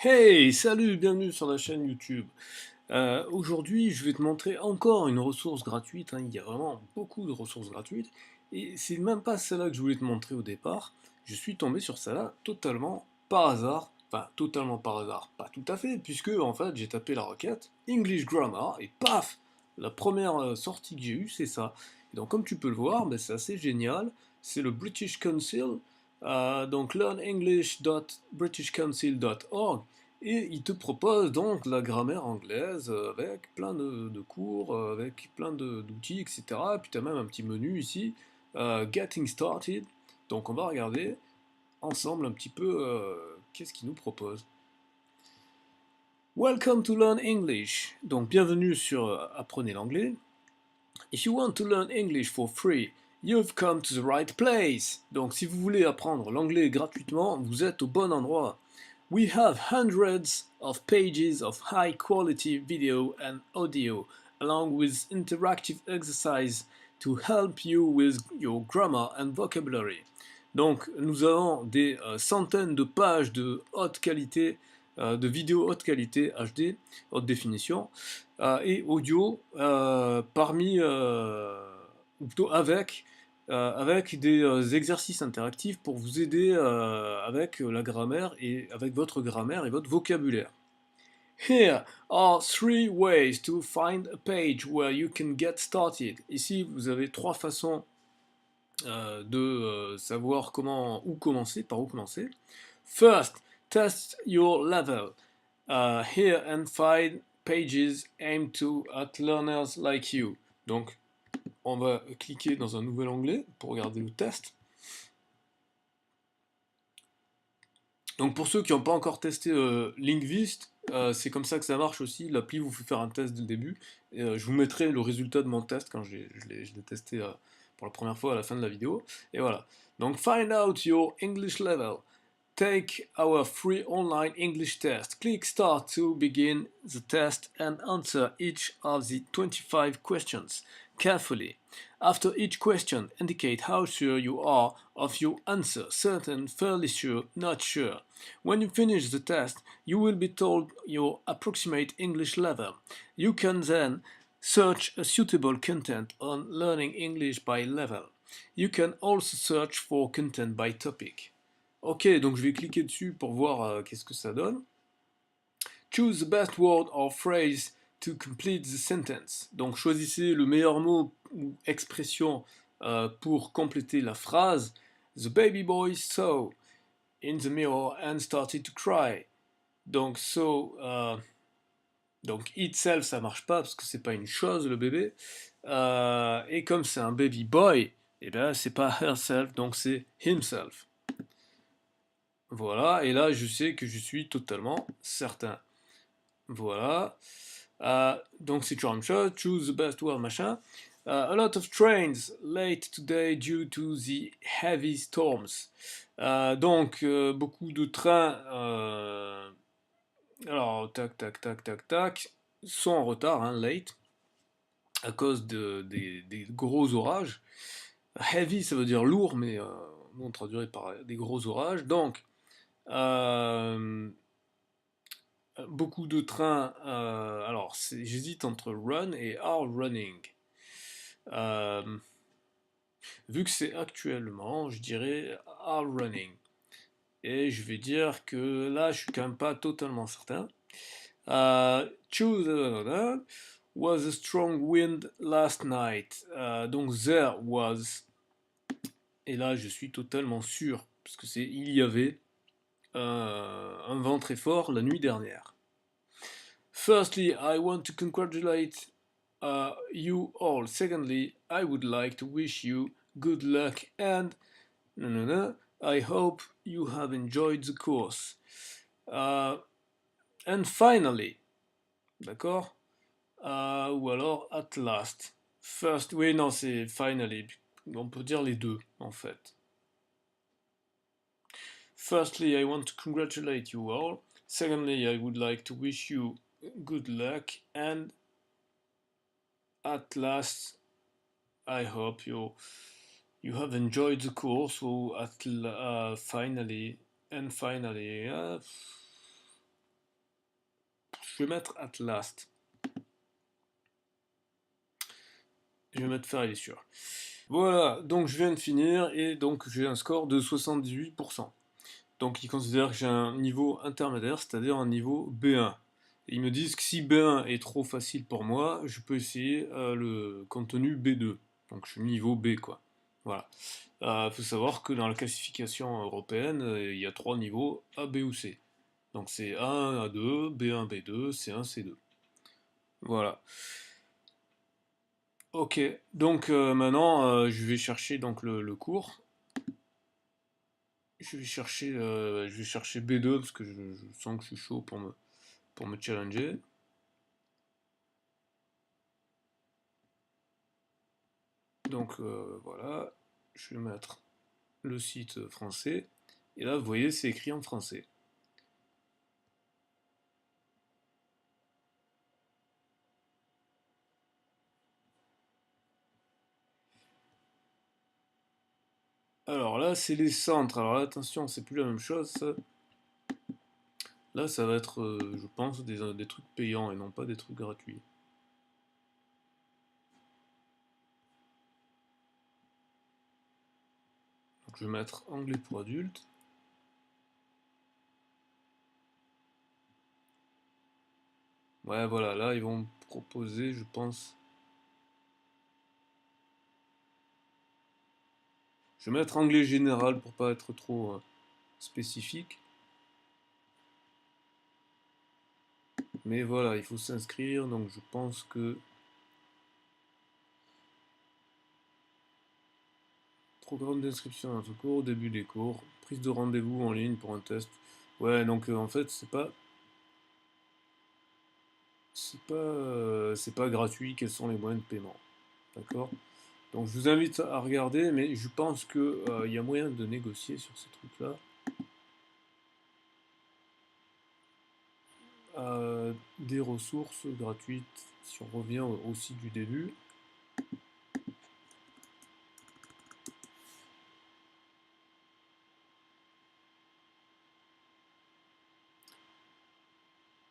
Hey, salut, bienvenue sur la chaîne YouTube. Aujourd'hui, je vais te montrer encore une ressource gratuite, hein. Il y a vraiment beaucoup de ressources gratuites. Et c'est même pas celle-là que je voulais te montrer au départ. Je suis tombé sur celle-là totalement par hasard. Enfin, totalement par hasard, pas tout à fait, puisque en fait, j'ai tapé la requête English Grammar et paf! La première sortie que j'ai eue, c'est ça. Et donc, comme tu peux le voir, ben, c'est assez génial. C'est le British Council, donc learnenglish.britishcouncil.org. Et il te propose donc la grammaire anglaise avec plein de cours, avec plein d'outils, etc. Puis tu as même un petit menu ici, Getting Started. Donc on va regarder ensemble un petit peu qu'est-ce qu'il nous propose. Welcome to Learn English. Donc bienvenue sur Apprenez l'anglais. If you want to learn English for free, you've come to the right place. Donc si vous voulez apprendre l'anglais gratuitement, vous êtes au bon endroit. We have hundreds of pages of high quality video and audio, along with interactive exercise to help you with your grammar and vocabulary. Donc, nous avons des centaines de pages de haute qualité, de vidéos haute qualité HD, haute définition, et audio, ou plutôt avec des exercices interactifs pour vous aider avec la grammaire et avec votre grammaire et votre vocabulaire. Here are three ways to find a page where you can get started. Ici, vous avez trois façons de savoir où commencer, par où commencer. First, test your level. Here and find pages aimed at learners like you. Donc, on va cliquer dans un nouvel onglet pour regarder le test. Donc pour ceux qui n'ont pas encore testé Linkvist, c'est comme ça que ça marche aussi. L'appli vous fait faire un test dès le début. Et, je vous mettrai le résultat de mon test quand je l'ai testé pour la première fois à la fin de la vidéo. Et voilà. Donc find out your English level. Take our free online English test. Click Start to begin the test and answer each of the 25 questions carefully. After each question, indicate how sure you are of your answer, certain, fairly sure, not sure. When you finish the test, you will be told your approximate English level. You can then search a suitable content on learning English by level. You can also search for content by topic. Ok, donc je vais cliquer dessus pour voir qu'est-ce que ça donne. Choose the best word or phrase to complete the sentence. Donc choisissez le meilleur mot ou expression pour compléter la phrase. The baby boy saw in the mirror and started to cry. Donc donc itself ça marche pas parce que c'est pas une chose le bébé. Et comme c'est un baby boy, et ben c'est pas herself donc c'est himself. Voilà, et là je sais que je suis totalement certain. Voilà. Donc c'est toujours la même chose. Choose the best word, machin. A lot of trains late today due to the heavy storms. Donc beaucoup de trains, alors tac tac tac tac tac, sont en retard, hein, late, à cause des gros orages. Heavy, ça veut dire lourd, mais nous on traduirait par des gros orages. Donc euh, beaucoup de trains. Alors, j'hésite entre run et are running. Euh, Vu que c'est actuellement, je dirais are running. Et je vais dire que là, je suis quand même pas totalement certain. Choose was a strong wind last night. Donc there was. Et là, je suis totalement sûr, parce que c'est il y avait un vent très fort la nuit dernière. Firstly, I want to congratulate you all. Secondly, I would like to wish you good luck and I hope you have enjoyed the course. And finally, d'accord? Ou alors at last. First, oui, non, c'est finally. On peut dire les deux, en fait. Firstly, I want to congratulate you all. Secondly, I would like to wish you good luck and at last, I hope you have enjoyed the course. Or finally, je vais mettre at last. Je vais mettre fairly sure. Voilà, donc je viens de finir et donc j'ai un score de 78%. Donc ils considèrent que j'ai un niveau intermédiaire, c'est-à-dire un niveau B1. Et ils me disent que si B1 est trop facile pour moi, je peux essayer le contenu B2. Donc je suis niveau B, quoi. Voilà. Faut savoir que dans la classification européenne, il y a 3 niveaux A, B ou C. Donc c'est A1, A2, B1, B2, C1, C2. Voilà. Ok, donc maintenant je vais chercher donc le cours. Je vais chercher B2 parce que je sens que je suis chaud pour me challenger. Donc voilà, je vais mettre le site français. Et là, vous voyez, c'est écrit en français. Alors là, c'est les centres. Alors là, attention, c'est plus la même chose. Ça. Là, ça va être, je pense, des trucs payants et non pas des trucs gratuits. Donc je vais mettre anglais pour adultes. Ouais, voilà, là, ils vont me proposer, je pense. Je vais mettre anglais général pour pas être trop spécifique. Mais voilà, il faut s'inscrire, donc je pense que... Programme d'inscription à tout cours, début des cours, prise de rendez-vous en ligne pour un test. Ouais, donc en fait, c'est pas gratuit, quels sont les moyens de paiement. D'accord? Donc je vous invite à regarder, mais je pense que il y a moyen de négocier sur ces trucs-là. Des ressources gratuites, si on revient au site du début.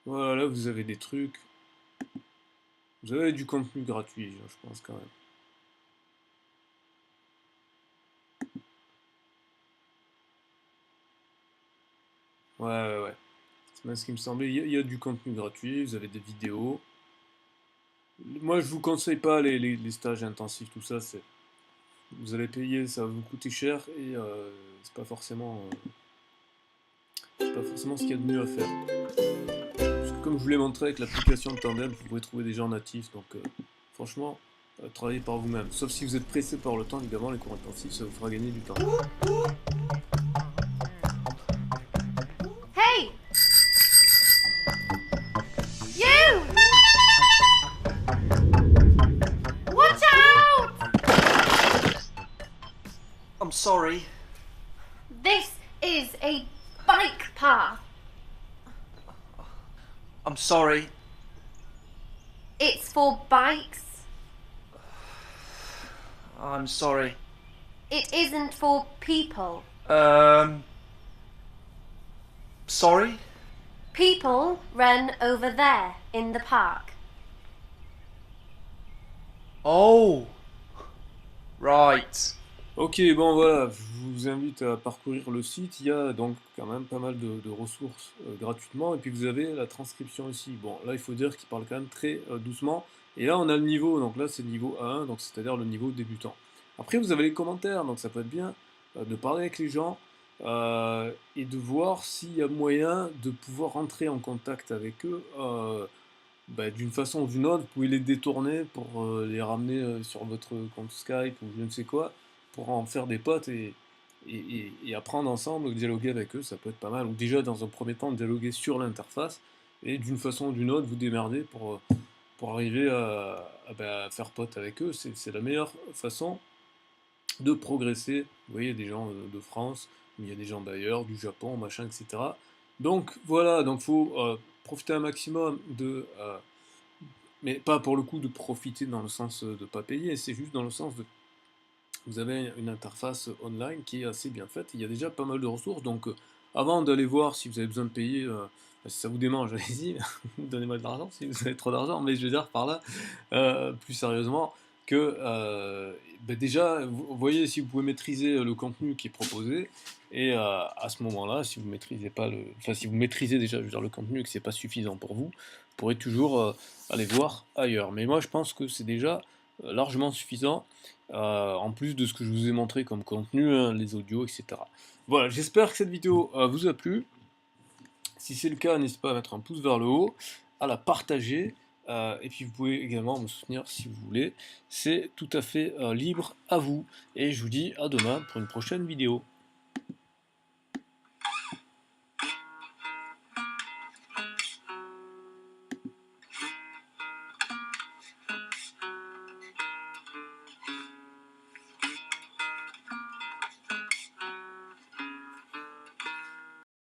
Voilà, là vous avez des trucs. Vous avez du contenu gratuit, je pense quand même. Ouais, ouais, ouais. C'est bien ce qui me semblait. Il y a du contenu gratuit, vous avez des vidéos. Moi, je vous conseille pas les stages intensifs, tout ça. Vous allez payer, ça va vous coûter cher et c'est pas forcément ce qu'il y a de mieux à faire. Parce que comme je vous l'ai montré avec l'application de Tandem, vous pouvez trouver des gens natifs. Donc, franchement, travaillez par vous-même. Sauf si vous êtes pressé par le temps, évidemment, les cours intensifs, ça vous fera gagner du temps. Hey! You! Watch out! I'm sorry. This is a bike path. I'm sorry. It's for bikes. I'm sorry. It isn't for people. Sorry? People run over there in the park. Oh! Right. Ok, bon voilà, je vous invite à parcourir le site. Il y a donc quand même pas mal de ressources gratuitement. Et puis vous avez la transcription ici. Bon, là il faut dire qu'il parle quand même très doucement. Et là on a le niveau, donc là c'est le niveau A1, donc c'est-à-dire le niveau débutant. Après vous avez les commentaires, donc ça peut être bien de parler avec les gens et de voir s'il y a moyen de pouvoir rentrer en contact avec eux. D'une façon ou d'une autre, vous pouvez les détourner pour les ramener sur votre compte Skype ou je ne sais quoi, pour en faire des potes et apprendre ensemble, dialoguer avec eux, ça peut être pas mal. Ou déjà, dans un premier temps, dialoguer sur l'interface, et d'une façon ou d'une autre, vous démerder pour arriver à faire pote avec eux. C'est la meilleure façon de progresser. Vous voyez, des gens de France, mais il y a des gens d'ailleurs, du Japon, machin, etc. Donc voilà, donc faut profiter un maximum mais pas pour le coup de profiter dans le sens de pas payer, c'est juste dans le sens de vous avez une interface online qui est assez bien faite, il y a déjà pas mal de ressources, donc avant d'aller voir si vous avez besoin de payer, si ça vous démange, allez-y, donnez-moi de l'argent si vous avez trop d'argent, mais je veux dire par là, plus sérieusement, que déjà, vous voyez si vous pouvez maîtriser le contenu qui est proposé, et à ce moment-là, si vous maîtrisez pas enfin si vous maîtrisez déjà, je veux dire, le contenu et que c'est pas suffisant pour vous, vous pourrez toujours aller voir ailleurs. Mais moi, je pense que c'est déjà largement suffisant, en plus de ce que je vous ai montré comme contenu, hein, les audios, etc. Voilà, j'espère que cette vidéo vous a plu. Si c'est le cas, n'hésitez pas à mettre un pouce vers le haut, à la partager, et puis vous pouvez également me soutenir si vous voulez. C'est tout à fait libre à vous. Et je vous dis à demain pour une prochaine vidéo.